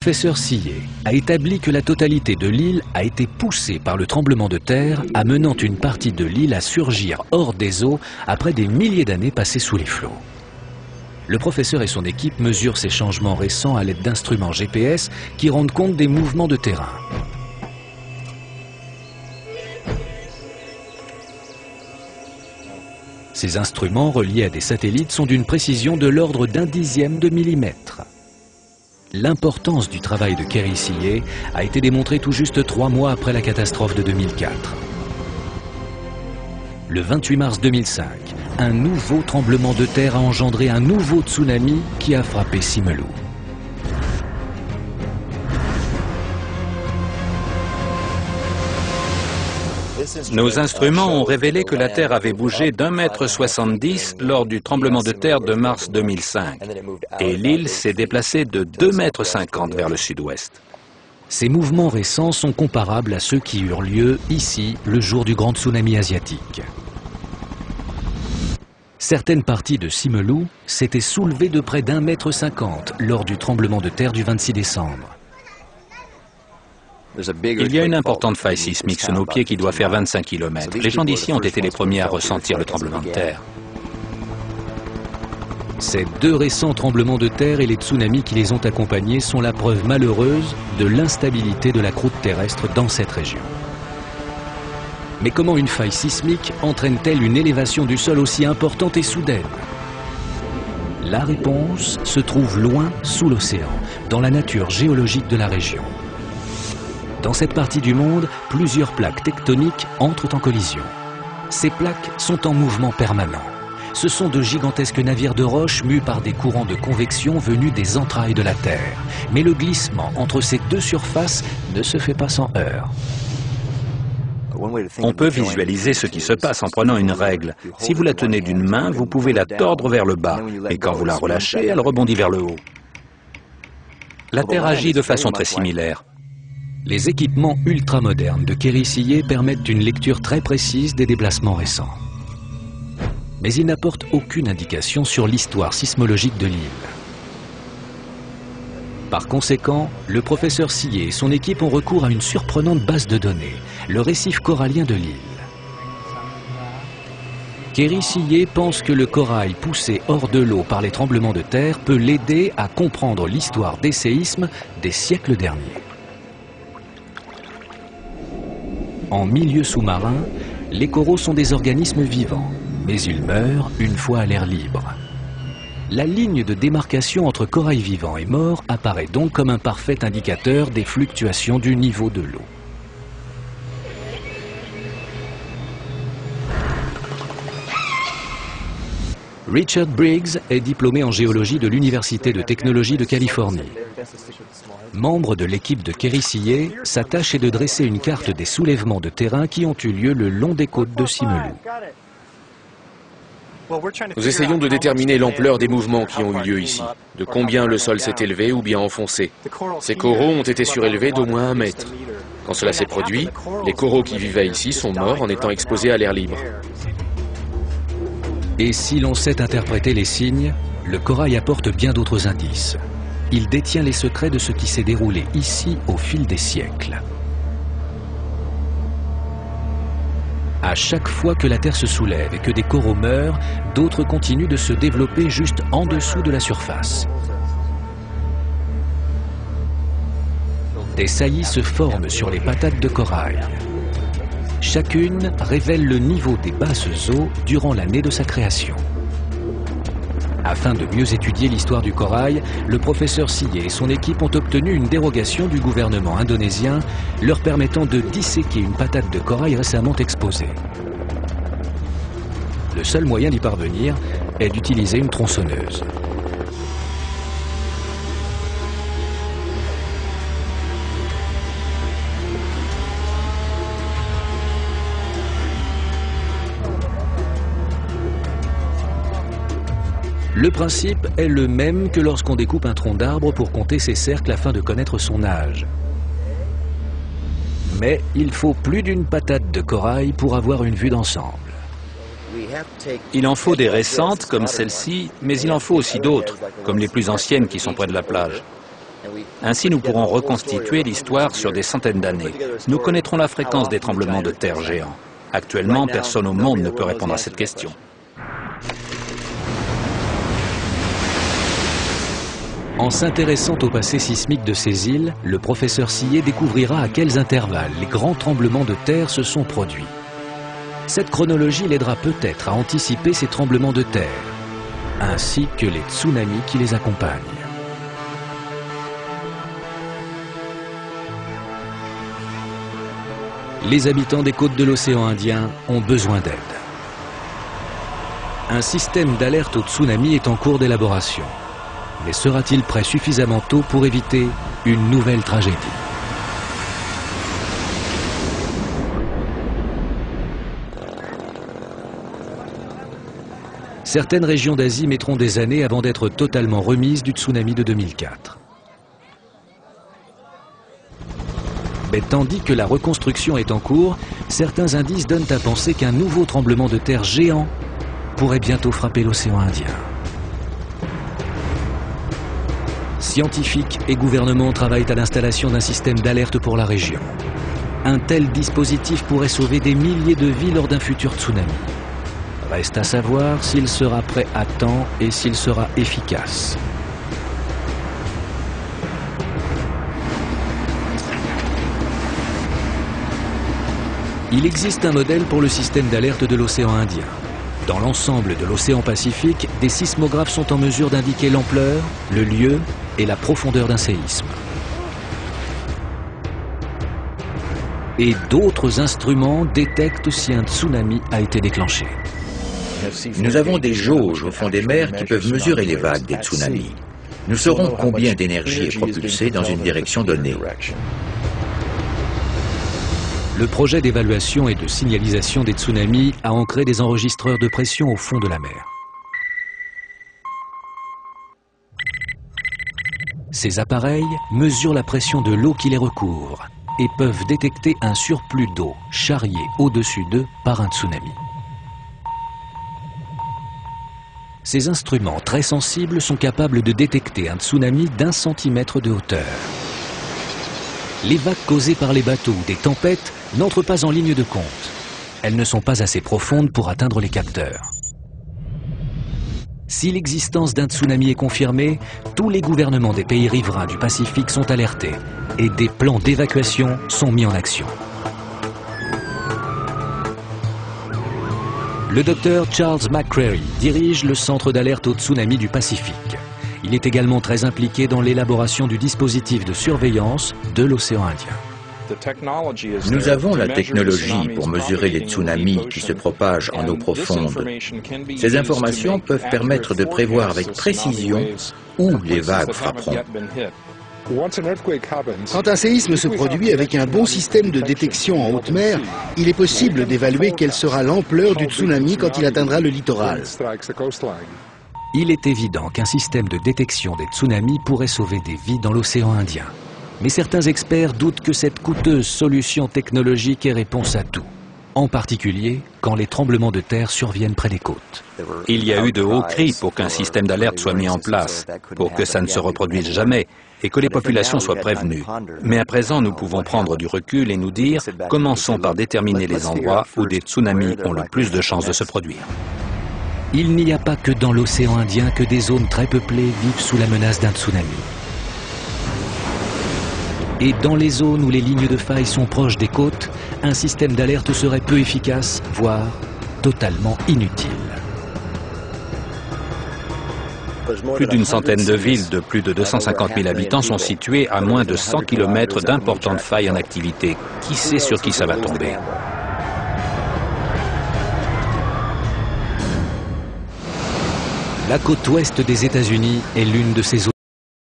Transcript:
Le professeur Sillet a établi que la totalité de l'île a été poussée par le tremblement de terre, amenant une partie de l'île à surgir hors des eaux après des milliers d'années passées sous les flots. Le professeur et son équipe mesurent ces changements récents à l'aide d'instruments GPS qui rendent compte des mouvements de terrain. Ces instruments reliés à des satellites sont d'une précision de l'ordre d'un dixième de millimètre. L'importance du travail de Kerry Sillet a été démontrée tout juste 3 mois après la catastrophe de 2004. Le 28 mars 2005, un nouveau tremblement de terre a engendré un nouveau tsunami qui a frappé Simeulue. Nos instruments ont révélé que la Terre avait bougé d'1,70 m lors du tremblement de terre de mars 2005 et l'île s'est déplacée de 2,50 m vers le sud-ouest. Ces mouvements récents sont comparables à ceux qui eurent lieu ici le jour du grand tsunami asiatique. Certaines parties de Simeulue s'étaient soulevées de près d'1,50 m lors du tremblement de terre du 26 décembre. Il y a une importante faille sismique sous nos pieds qui doit faire 25 km. Les gens d'ici ont été les premiers à ressentir le tremblement de terre. Ces 2 récents tremblements de terre et les tsunamis qui les ont accompagnés sont la preuve malheureuse de l'instabilité de la croûte terrestre dans cette région. Mais comment une faille sismique entraîne-t-elle une élévation du sol aussi importante et soudaine? La réponse se trouve loin sous l'océan, dans la nature géologique de la région. Dans cette partie du monde, plusieurs plaques tectoniques entrent en collision. Ces plaques sont en mouvement permanent. Ce sont de gigantesques navires de roche mus par des courants de convection venus des entrailles de la Terre. Mais le glissement entre ces 2 surfaces ne se fait pas sans heurts. On peut visualiser ce qui se passe en prenant une règle. Si vous la tenez d'une main, vous pouvez la tordre vers le bas, et quand vous la relâchez, elle rebondit vers le haut. La Terre agit de façon très similaire. Les équipements ultramodernes de Kerry Sillet permettent une lecture très précise des déplacements récents. Mais ils n'apportent aucune indication sur l'histoire sismologique de l'île. Par conséquent, le professeur Sillet et son équipe ont recours à une surprenante base de données, le récif corallien de l'île. Kerry Sillet pense que le corail poussé hors de l'eau par les tremblements de terre peut l'aider à comprendre l'histoire des séismes des siècles derniers. En milieu sous-marin, les coraux sont des organismes vivants, mais ils meurent une fois à l'air libre. La ligne de démarcation entre corail vivant et mort apparaît donc comme un parfait indicateur des fluctuations du niveau de l'eau. Richard Briggs est diplômé en géologie de l'Université de technologie de Californie. Membre de l'équipe de Kerry Sillet, sa tâche est de dresser une carte des soulèvements de terrain qui ont eu lieu le long des côtes de Simeulue. Nous essayons de déterminer l'ampleur des mouvements qui ont eu lieu ici, de combien le sol s'est élevé ou bien enfoncé. Ces coraux ont été surélevés d'au moins 1 mètre. Quand cela s'est produit, les coraux qui vivaient ici sont morts en étant exposés à l'air libre. Et si l'on sait interpréter les signes, le corail apporte bien d'autres indices. Il détient les secrets de ce qui s'est déroulé ici au fil des siècles. À chaque fois que la Terre se soulève et que des coraux meurent, d'autres continuent de se développer juste en dessous de la surface. Des saillies se forment sur les patates de corail. Chacune révèle le niveau des basses eaux durant l'année de sa création. Afin de mieux étudier l'histoire du corail, le professeur Sillet et son équipe ont obtenu une dérogation du gouvernement indonésien leur permettant de disséquer une patate de corail récemment exposée. Le seul moyen d'y parvenir est d'utiliser une tronçonneuse. Le principe est le même que lorsqu'on découpe un tronc d'arbre pour compter ses cercles afin de connaître son âge. Mais il faut plus d'une patate de corail pour avoir une vue d'ensemble. Il en faut des récentes comme celle-ci, mais il en faut aussi d'autres, comme les plus anciennes qui sont près de la plage. Ainsi, nous pourrons reconstituer l'histoire sur des centaines d'années. Nous connaîtrons la fréquence des tremblements de terre géants. Actuellement, personne au monde ne peut répondre à cette question. En s'intéressant au passé sismique de ces îles, le professeur Sillet découvrira à quels intervalles les grands tremblements de terre se sont produits. Cette chronologie l'aidera peut-être à anticiper ces tremblements de terre, ainsi que les tsunamis qui les accompagnent. Les habitants des côtes de l'océan Indien ont besoin d'aide. Un système d'alerte au tsunami est en cours d'élaboration. Mais sera-t-il prêt suffisamment tôt pour éviter une nouvelle tragédie? Certaines régions d'Asie mettront des années avant d'être totalement remises du tsunami de 2004. Mais tandis que la reconstruction est en cours, certains indices donnent à penser qu'un nouveau tremblement de terre géant pourrait bientôt frapper l'océan Indien. Scientifiques et gouvernements travaillent à l'installation d'un système d'alerte pour la région. Un tel dispositif pourrait sauver des milliers de vies lors d'un futur tsunami. Reste à savoir s'il sera prêt à temps et s'il sera efficace. Il existe un modèle pour le système d'alerte de l'océan Indien. Dans l'ensemble de l'océan Pacifique, des sismographes sont en mesure d'indiquer l'ampleur, le lieu et la profondeur d'un séisme. Et d'autres instruments détectent si un tsunami a été déclenché. Nous avons des jauges au fond des mers qui peuvent mesurer les vagues des tsunamis. Nous saurons combien d'énergie est propulsée dans une direction donnée. Le projet d'évaluation et de signalisation des tsunamis a ancré des enregistreurs de pression au fond de la mer. Ces appareils mesurent la pression de l'eau qui les recouvre et peuvent détecter un surplus d'eau charrié au-dessus d'eux par un tsunami. Ces instruments très sensibles sont capables de détecter un tsunami d'1 centimètre de hauteur. Les vagues causées par les bateaux ou des tempêtes n'entrent pas en ligne de compte. Elles ne sont pas assez profondes pour atteindre les capteurs. Si l'existence d'un tsunami est confirmée, tous les gouvernements des pays riverains du Pacifique sont alertés et des plans d'évacuation sont mis en action. Le docteur Charles McCreary dirige le centre d'alerte au tsunami du Pacifique. Il est également très impliqué dans l'élaboration du dispositif de surveillance de l'océan Indien. Nous avons la technologie pour mesurer les tsunamis qui se propagent en eau profonde. Ces informations peuvent permettre de prévoir avec précision où les vagues frapperont. Quand un séisme se produit avec un bon système de détection en haute mer, il est possible d'évaluer quelle sera l'ampleur du tsunami quand il atteindra le littoral. Il est évident qu'un système de détection des tsunamis pourrait sauver des vies dans l'océan Indien. Mais certains experts doutent que cette coûteuse solution technologique ait réponse à tout, en particulier quand les tremblements de terre surviennent près des côtes. Il y a eu de hauts cris pour qu'un système d'alerte soit mis en place, pour que ça ne se reproduise jamais et que les populations soient prévenues. Mais à présent, nous pouvons prendre du recul et nous dire, commençons par déterminer les endroits où des tsunamis ont le plus de chances de se produire. Il n'y a pas que dans l'océan Indien que des zones très peuplées vivent sous la menace d'un tsunami. Et dans les zones où les lignes de faille sont proches des côtes, un système d'alerte serait peu efficace, voire totalement inutile. Plus d'une centaine de villes de plus de 250 000 habitants sont situées à moins de 100 km d'importantes failles en activité. Qui sait sur qui ça va tomber? La côte ouest des États-Unis est l'une de ces zones.